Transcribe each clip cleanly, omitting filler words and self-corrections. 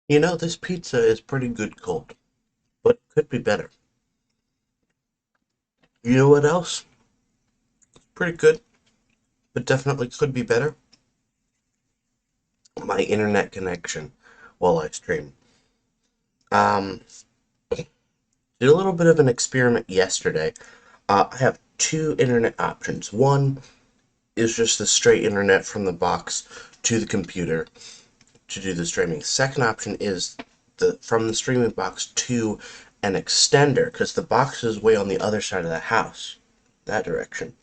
You know, this pizza is pretty good cold, but could be better. You know what else? Pretty good, but definitely could be better. My internet connection while I stream. Um, did a little bit of an experiment yesterday. I have two internet options. One is just the straight internet from the box to the computer to do the streaming. Second option is the from the streaming box to an extender because the box is way on the other side of the house, that direction.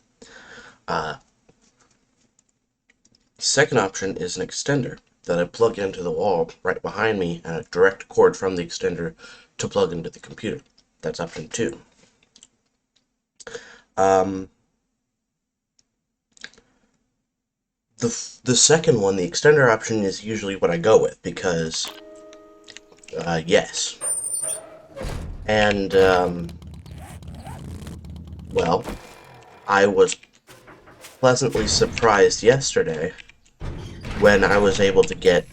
Uh, Second option is an extender that I plug into the wall right behind me and a direct cord from the extender to plug into the computer. That's option two. Um, the second one, the extender option, is usually what I go with because, yes. And, well, I was pleasantly surprised yesterday when I was able to get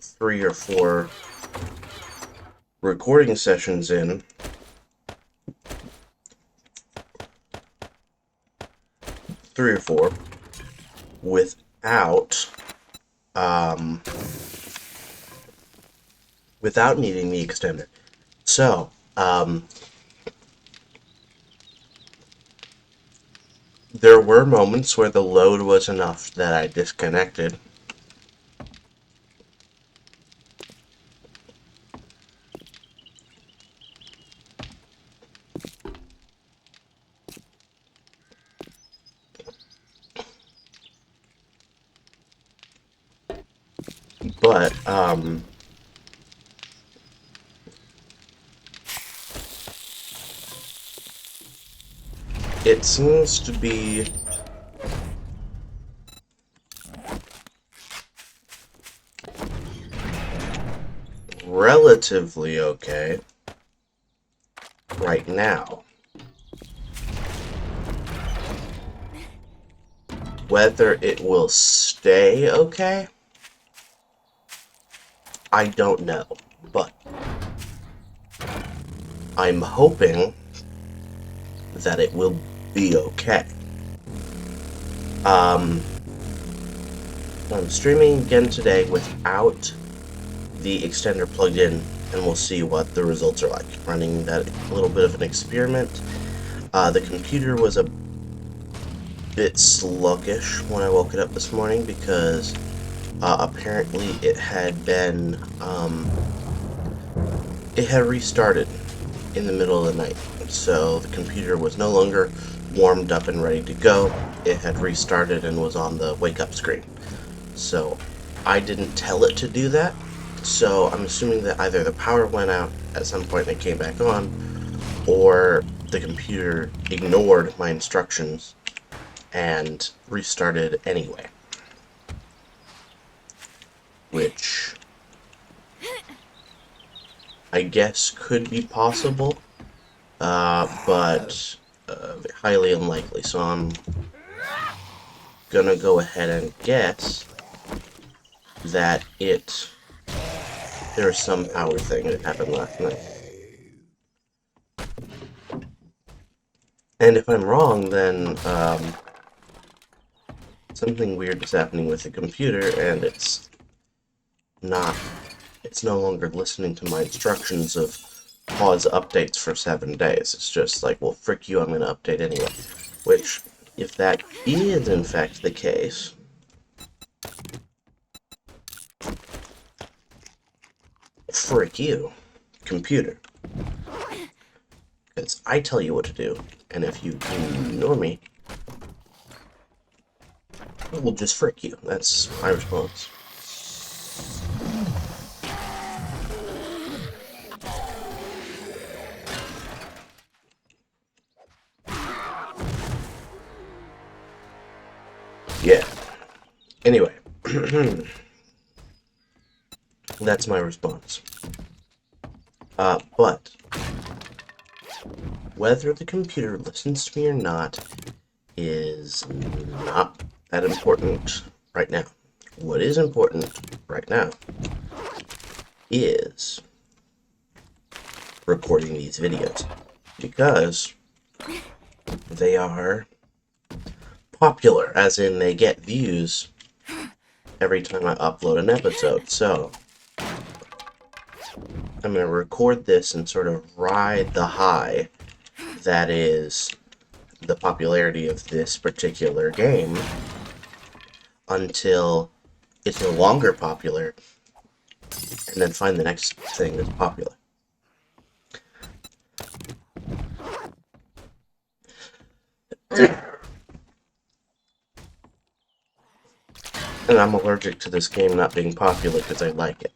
3 or 4 recording sessions in 3 or 4 without um, without needing the extender. So there were moments where the load was enough that I disconnected. But it seems to be relatively okay right now. Whether it will stay okay, I don't know. But I'm hoping that it will be okay. Um, I'm streaming again today without the extender plugged in, and we'll see what the results are like. Running that little bit of an experiment. The computer was a bit sluggish when I woke it up this morning because apparently it had restarted in the middle of the night. So the computer was no longer warmed up and ready to go. It had restarted and was on the wake up screen. So I didn't tell it to do that. So I'm assuming that either the power went out at some point and it came back on, or the computer ignored my instructions and restarted anyway. Which I guess could be possible, but highly unlikely. So I'm gonna go ahead and guess that there's some power thing that happened last night. And if I'm wrong, then something weird is happening with the computer, and it's no longer listening to my instructions of pause updates for 7 days. It's just like, well, frick you, I'm going to update anyway. Which, if that is in fact the case, frick you, computer. Because I tell you what to do, and if you ignore me, I will just frick you. That's my response. Yeah. Anyway. That's my response. But whether the computer listens to me or not is not that important right now. What is important right now is recording these videos because they are popular, as in they get views every time I upload an episode. So I'm going to record this and sort of ride the high that is the popularity of this particular game until it's no longer popular, and then find the next thing that's popular. And I'm allergic to this game not being popular because I like it.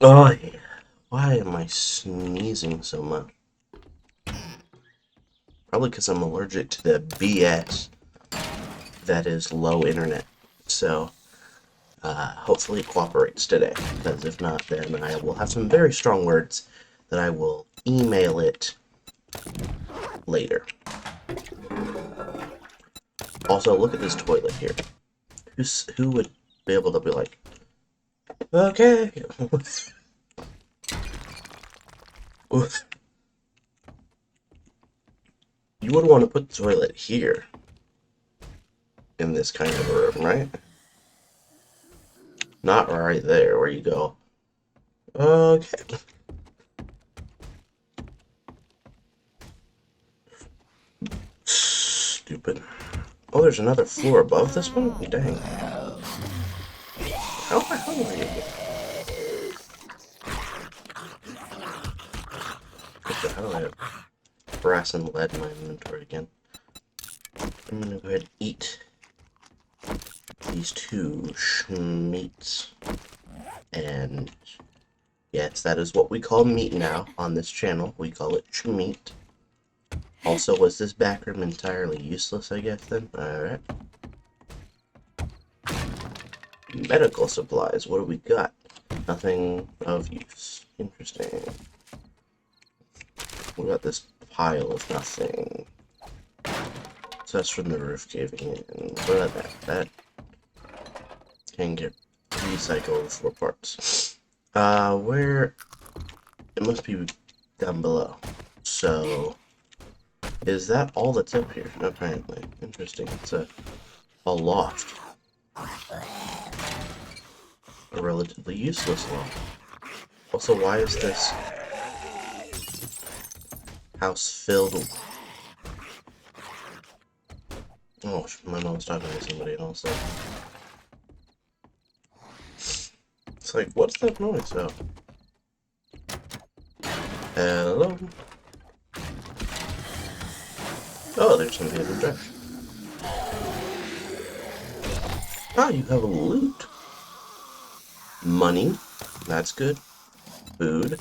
Oh, yeah. Why am I sneezing so much? Probably because I'm allergic to the BS that is low internet. So, hopefully it cooperates today, because if not, then I will have some very strong words that I will email it later. Also, look at this toilet here. Who would be able to be like, okay. You would want to put the toilet here in this kind of a room, right? Not right there where you go, okay. Stupid. Oh, there's another floor above this one? Dang. How the hell are you? What the hell? I have brass and lead in my inventory again. I'm gonna go ahead and eat these two schmeats. And yes, that is what we call meat now on this channel. We call it schmeat. Also, was this backroom entirely useless, I guess, then? Alright. Medical supplies, what do we got? Nothing of use. Interesting. What about this pile of nothing? So that's from the roof caving in. What about that? That can get recycled for parts. Where? It must be down below. So, is that all that's up here? Apparently. Interesting. It's a loft. A relatively useless loft. Also, why is this house filled? Oh, my mom's talking to somebody else. Though. It's like, what's that noise though? Hello? Oh, there's some hidden trash. Ah, you have a loot. Money, that's good. Food,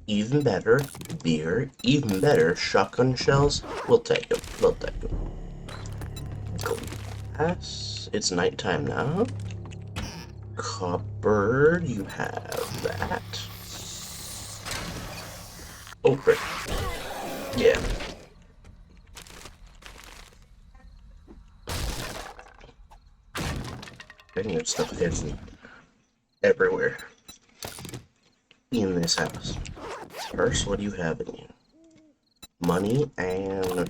even better. Beer, even better. Shotgun shells, we'll take them. We'll take them. Glass, it's nighttime now. Cupboard, you have that. Oh, frick. Yeah. Dang, there's stuff hidden everywhere in this house. First, what do you have in you? Money and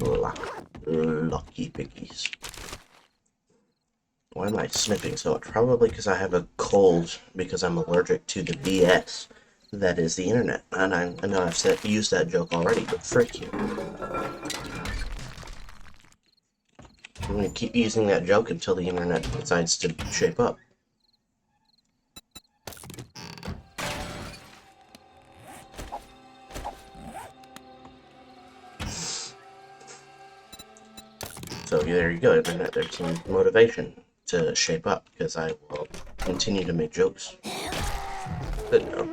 lucky pickies. Why am I sniffing so much? Probably because I have a cold, because I'm allergic to the BS that is the internet. And I know I've used that joke already, but frick you. I'm going to keep using that joke until the internet decides to shape up. So there you go, internet. There's some motivation to shape up, because I will continue to make jokes. But no.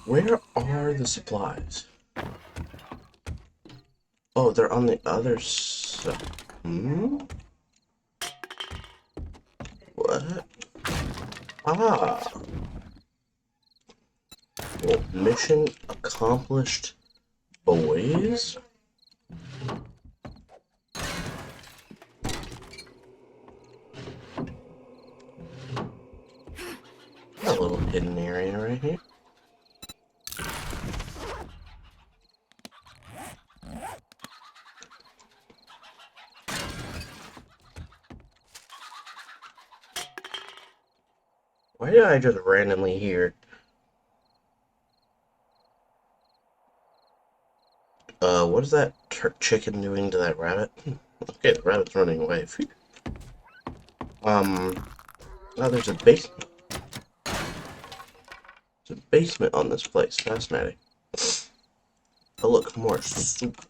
Where are the supplies? Oh, they're on the other side. Hmm? What? Ah. Well, mission accomplished, boys. little hidden area right here. Why did I just randomly hear? What is that chicken doing to that rabbit? Okay, the rabbit's running away. Phew. Now there's a basement. There's a basement on this place. Fascinating. Oh look, more soup.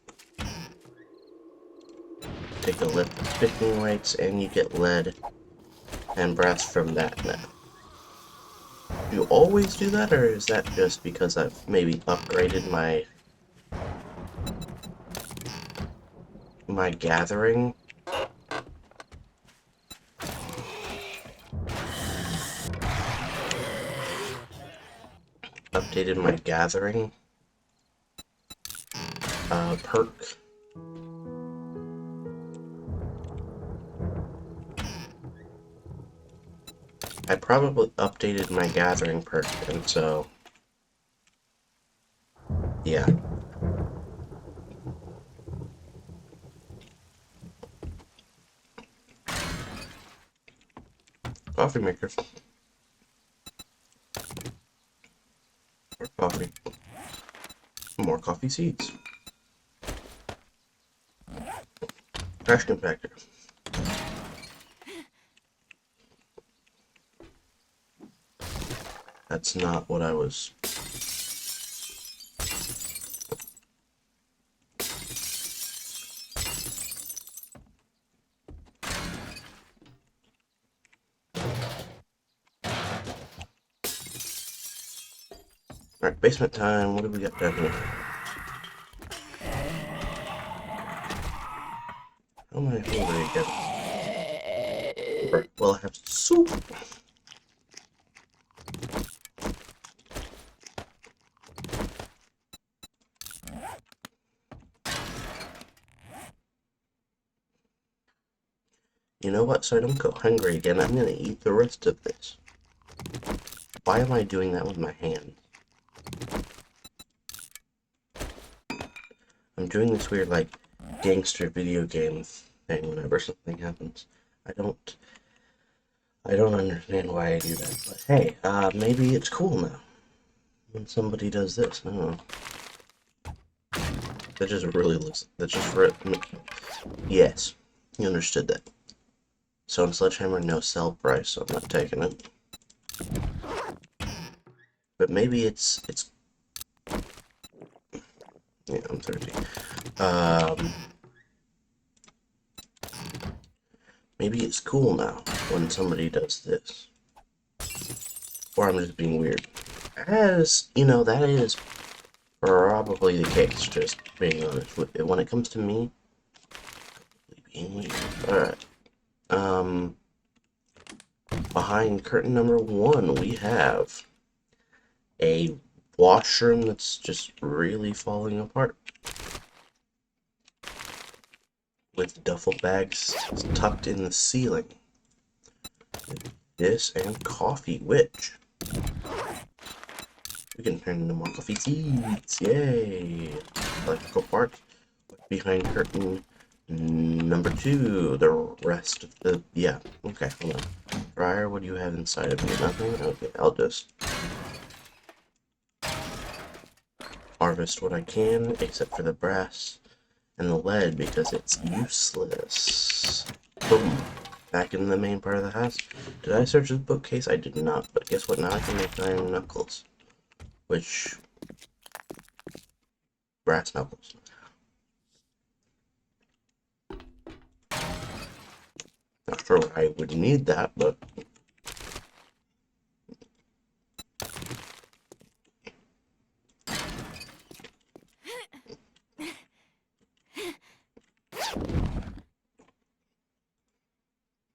Take a lift of picking weights, and you get lead and brass from that now. Do you always do that, or is that just because I've maybe upgraded my gathering? Updated my gathering perk. I probably updated my gathering perk, and so yeah. Coffee maker. More coffee. More coffee seeds. Trash compactor. That's not what I was... Alright, basement time. What do we got down here? How am I hungry again? Well, I have soup. You know what? So I don't go hungry again. I'm gonna eat the rest of this. Why am I doing that with my hand? I'm doing this weird, like, gangster video game thing whenever something happens. I don't understand why I do that. But hey, maybe it's cool now. When somebody does this, I don't know. That just really looks... That's just for it. Yes, you understood that. So on Sledgehammer, no sell price, so I'm not taking it. But maybe it's... Yeah, I'm 30. Maybe it's cool now when somebody does this. Or I'm just being weird. As, you know, that is probably the case, just being honest. When it comes to me, being weird. Alright. Behind curtain number 1, we have a washroom that's just really falling apart. With duffel bags tucked in the ceiling. This and coffee, which we can turn into more coffee seeds. Yay! Electrical part. Behind curtain number 2, the rest of the... Yeah, okay, hold on. Dryer, what do you have inside of me? Nothing? Okay, I'll just harvest what I can, except for the brass and the lead, because it's useless. Boom. Back in the main part of the house. Did I search this bookcase? I did not, but guess what? Now I can make iron knuckles. Which... brass knuckles. Not sure why I would need that, but...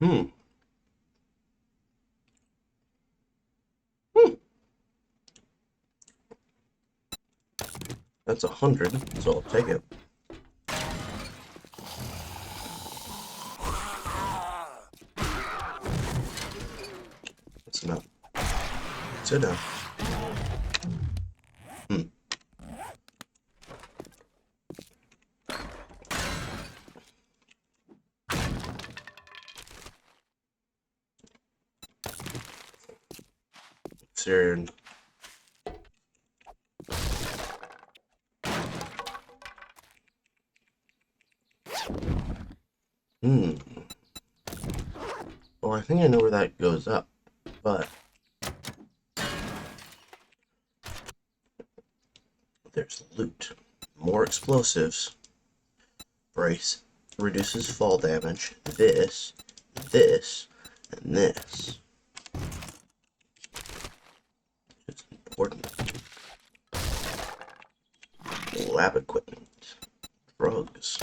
Hmm. That's 100, so I'll take it. That's enough. Sit down. Syrian. Well, I think I know where that goes up, but there's loot. More explosives. Brace. Reduces fall damage. This, and this. It's important. Lab equipment. Drugs.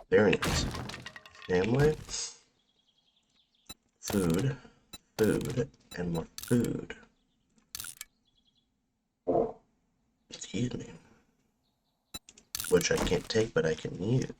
Very nice. Family. Food, and more food. Excuse me. Which I can't take, but I can use.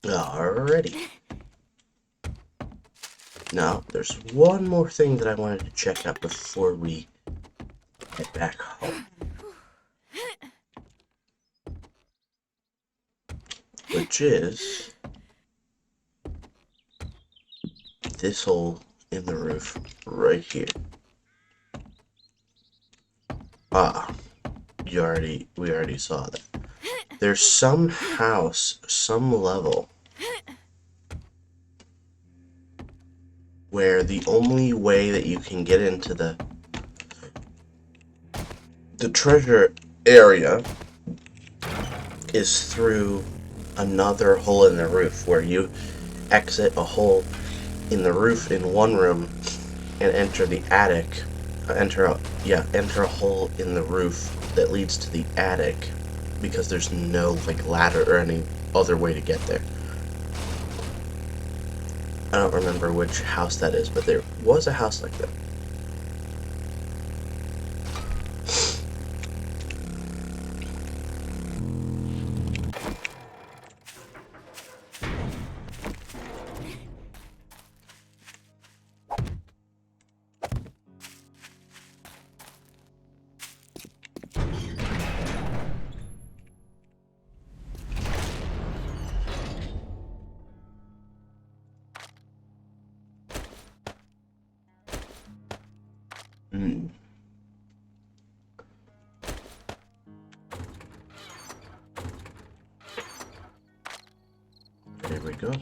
Alrighty. Now, there's one more thing that I wanted to check out before we head back home. Which is this hole in the roof right here. We already saw that. There's some house, some level, where the only way that you can get into the treasure area is through another hole in the roof, where you exit a hole in the roof in one room and enter the attic. Enter a hole in the roof that leads to the attic, because there's no ladder or any other way to get there. I don't remember which house that is, but there was a house like that. There we go.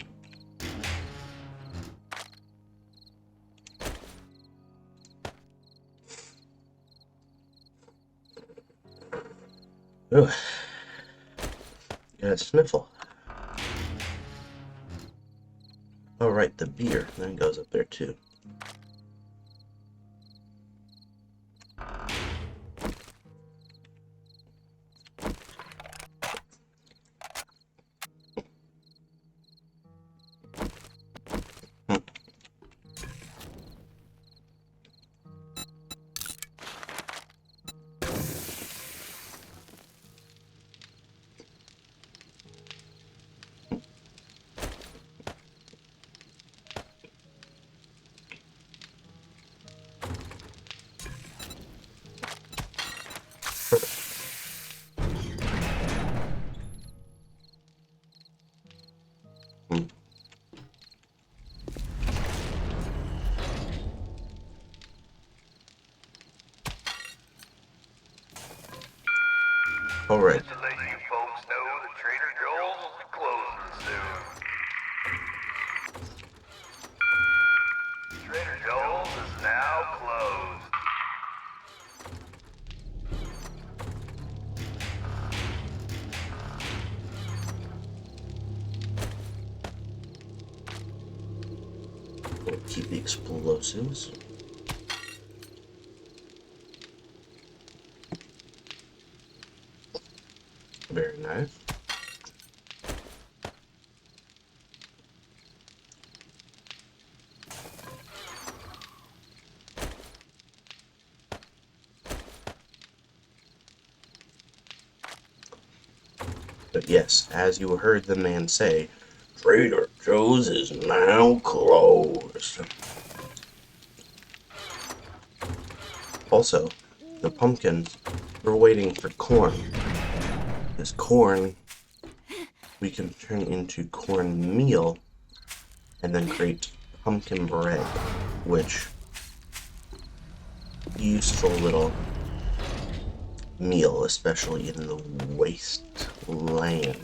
Ugh. Got a sniffle. Oh, right, the beer. That goes up there, too. Alright. Just to let you folks know that Trader Joel's will be closing soon. Trader Joel's is now closed. We'll keep the explosives. Very nice. But yes, as you heard the man say, Trader Joe's is now closed. Also, the pumpkins were waiting for corn. This corn we can turn into corn meal and then create pumpkin bread, which useful little meal, especially in the wasteland.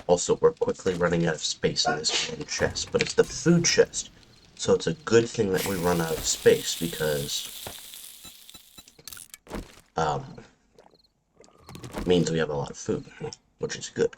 Also, we're quickly running out of space in this one chest, but it's the food chest. So it's a good thing that we run out of space because means we have a lot of food, which is good.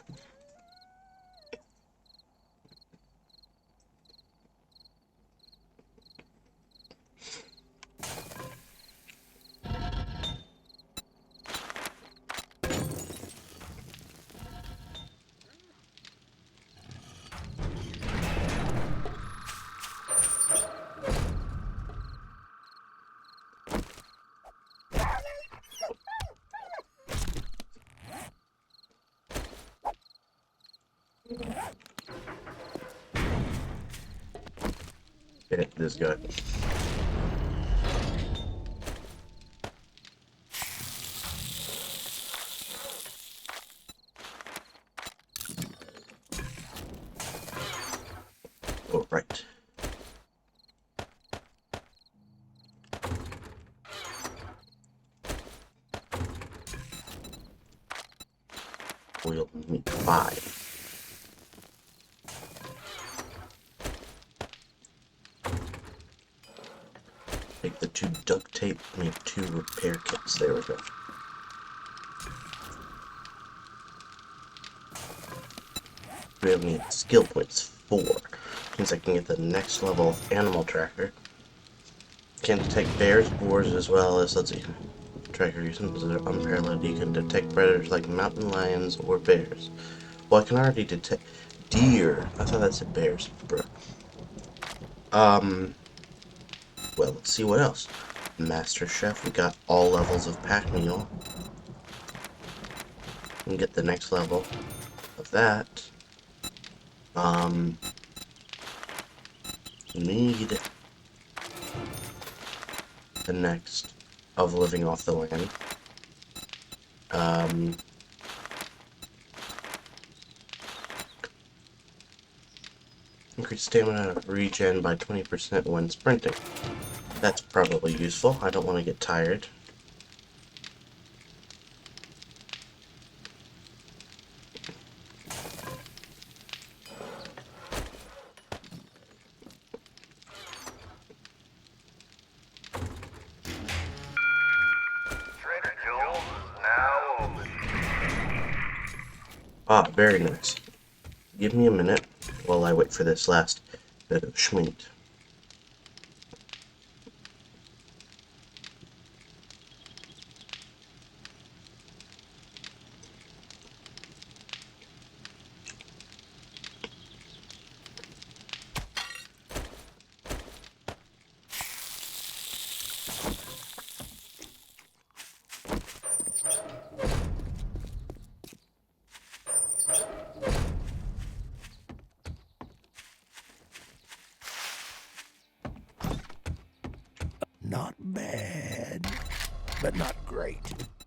Hit this guy. Oh, right. We'll need 5. Take the 2 duct tape, make 2 repair kits. There we go. We have need skill points 4. Means I can get the next level of animal tracker. Can detect bears, boars, as well as, let's see, tracker reasons are unparalleled. You can detect predators like mountain lions or bears. Well, I can already detect deer. I thought that said bears, bro. Well, let's see what else. Master Chef, we got all levels of pack meal. And get the next level of that. Need the next of living off the land. Increase stamina regen by 20% when sprinting. That's probably useful. I don't want to get tired. Trader Joe's is now open. Ah, very nice. Give me a minute while I wait for this last bit of schmeat. Not bad, but not great.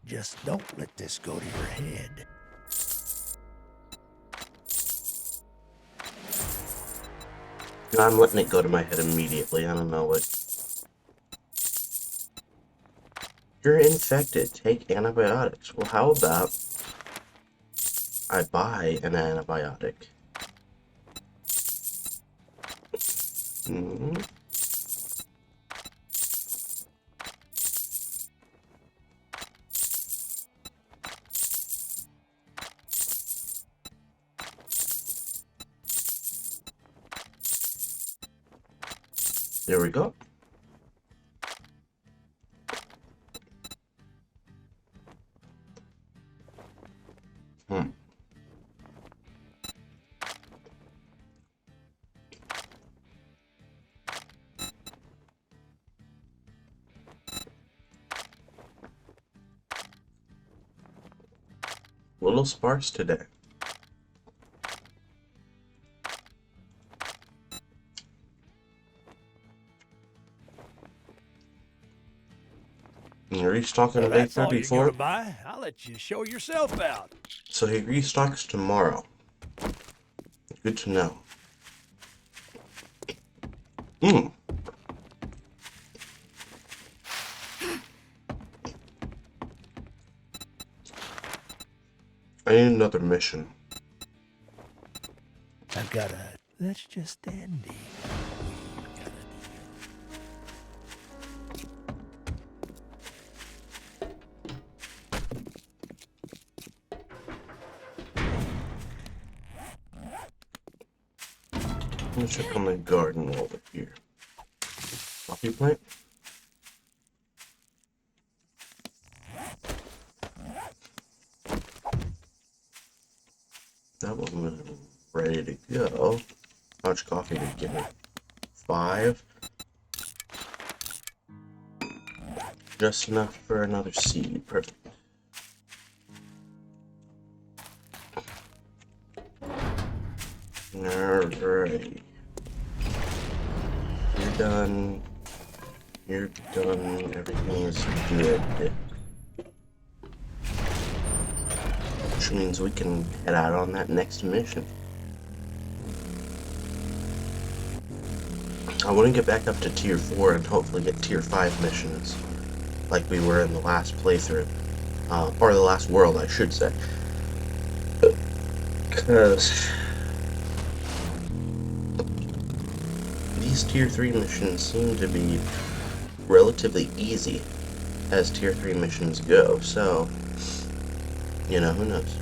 Just don't let this go to your head. I'm letting it go to my head immediately. I don't know what. You're infected. Take antibiotics. Well, how about I buy an antibiotic? Hmm. There we go. Hmm. little sparse today. And you're restocking Well, day that's all you're 34? gonna buy. I'll let you show yourself out. So he restocks tomorrow. Good to know. Hmm. I need another mission. I've got a. That's just dandy. Let me check on my garden over here. Coffee plant? That one was ready to go. How much coffee did it give me? 5. Just enough for another seed. Perfect. Alright. You're done. You're done. Everything is good. Which means we can head out on that next mission. I want to get back up to tier 4 and hopefully get tier 5 missions like we were in the last playthrough. Or the last world, I should say. Because these tier 3 missions seem to be relatively easy as tier 3 missions go, so, you know, who knows.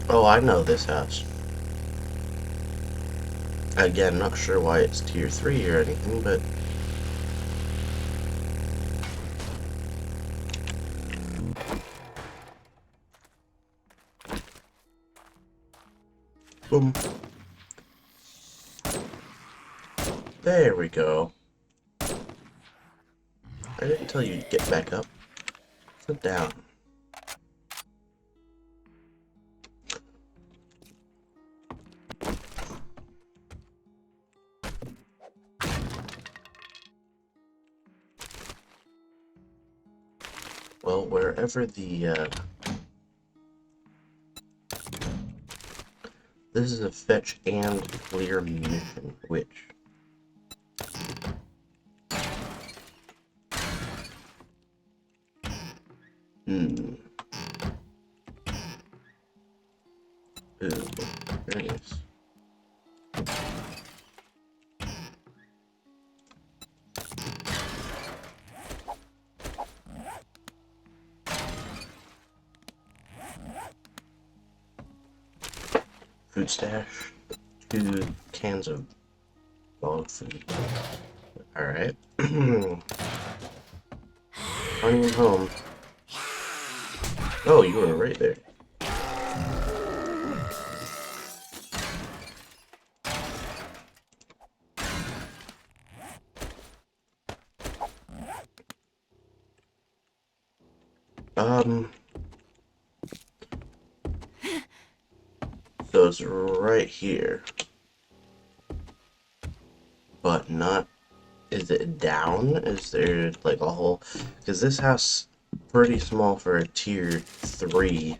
Oh, I know this house. Again, not sure why it's tier 3 or anything, but boom. There we go. I didn't tell you to get back up. Sit down. Well, wherever the, this is a fetch and clear mission, which... Ooh, very nice. Food stash. 2 cans of dog food. Alright. Running home. Oh, you were right there. So it's right here. But not... Is it down? Is there, like, a whole... Because this house pretty small for a tier 3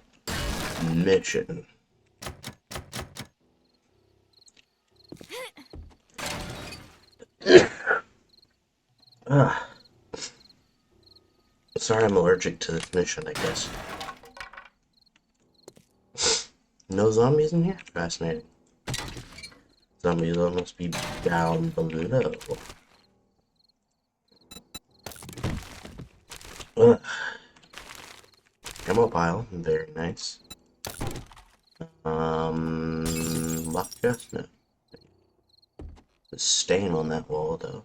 mission. Ah. Sorry, I'm allergic to this mission, I guess. No zombies in here? Fascinating. Zombies must be down below. Ugh. Ammo pile, very nice. Lock chest? No. The stain on that wall, though.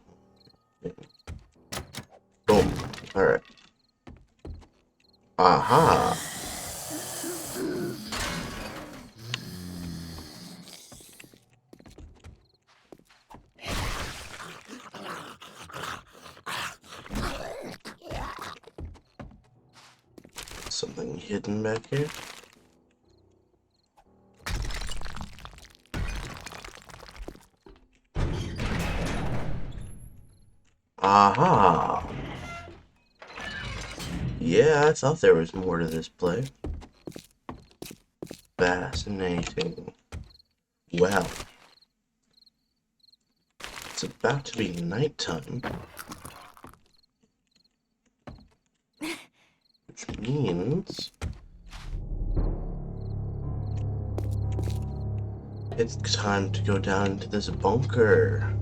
Boom. Alright. Aha! something hidden back here. Aha! Yeah, I thought there was more to this play. Fascinating. Well, it's about to be nighttime. Which means it's time to go down into this bunker.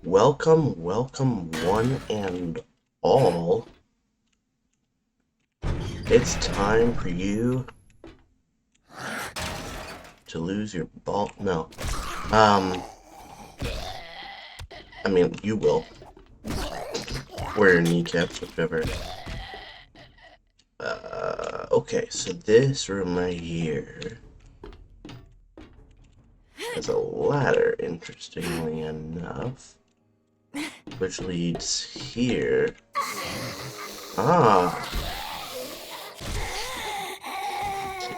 Welcome, welcome, one and all. It's time for you to lose your ball. No. I mean, you will. Or your kneecaps, whichever. Okay, so this room right here has a ladder, interestingly enough, which leads here. Ah!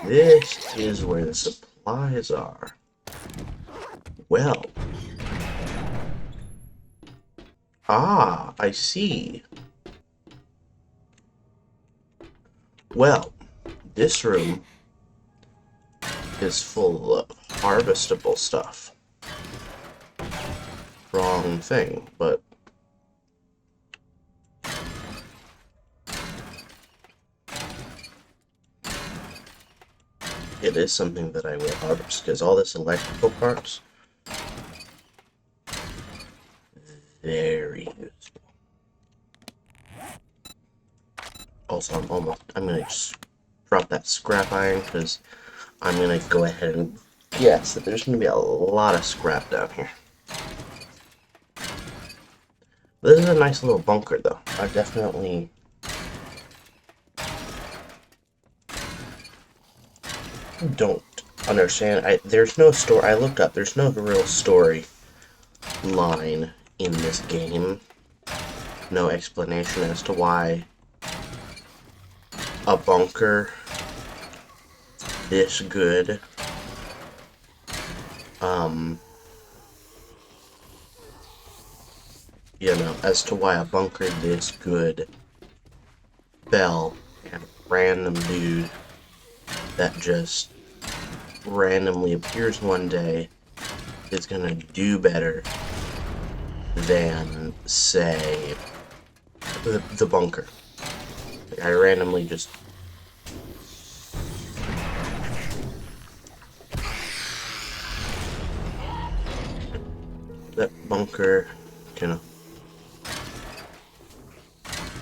This is where the supplies are. Well. Ah, I see. Well, this room is full of harvestable stuff. Wrong thing, but it is something that I will harvest, because all this electrical parts, very useful. Also, I'm gonna just drop that scrap iron, because I'm gonna go ahead and guess that there's gonna be a lot of scrap down here. This is a nice little bunker, though. I definitely don't understand. There's no story. I looked up. There's no real story line in this game. No explanation as to why a bunker this good you know, as to why a bunker this good fell and a random dude that just randomly appears one day is gonna do better than, say, the bunker. Like, I randomly just that bunker, you know.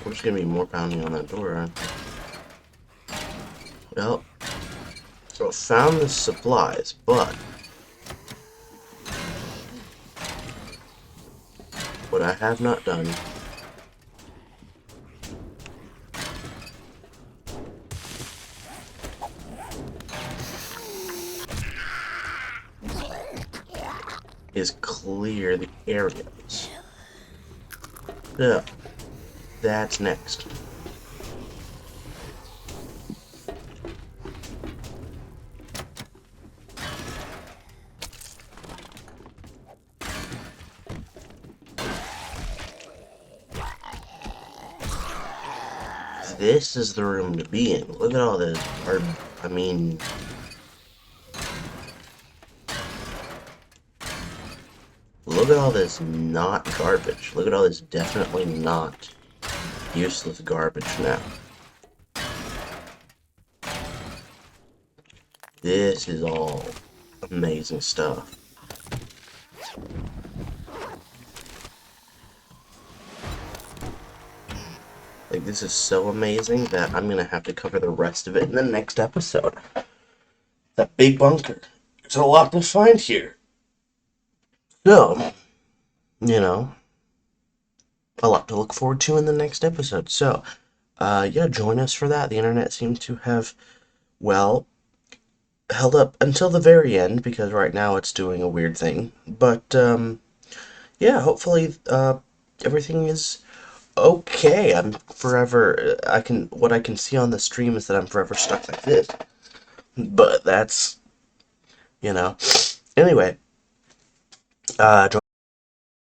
There's gonna be more pounding on that door, huh? Well, so I found the supplies, but what I have not done is clear the areas. So, that's next. This is the room to be in. Look at all this, I mean, look at all this not garbage. Look at all this definitely not useless garbage now. This is all amazing stuff. Like, this is so amazing that I'm gonna have to cover the rest of it in the next episode. That big bunker. There's a lot to find here. So, you know, a lot to look forward to in the next episode. So, yeah, join us for that. The internet seems to have, well, held up until the very end because right now it's doing a weird thing. But yeah, hopefully everything is okay. I'm forever. What I can see on the stream is that I'm forever stuck like this. But that's, you know. Anyway,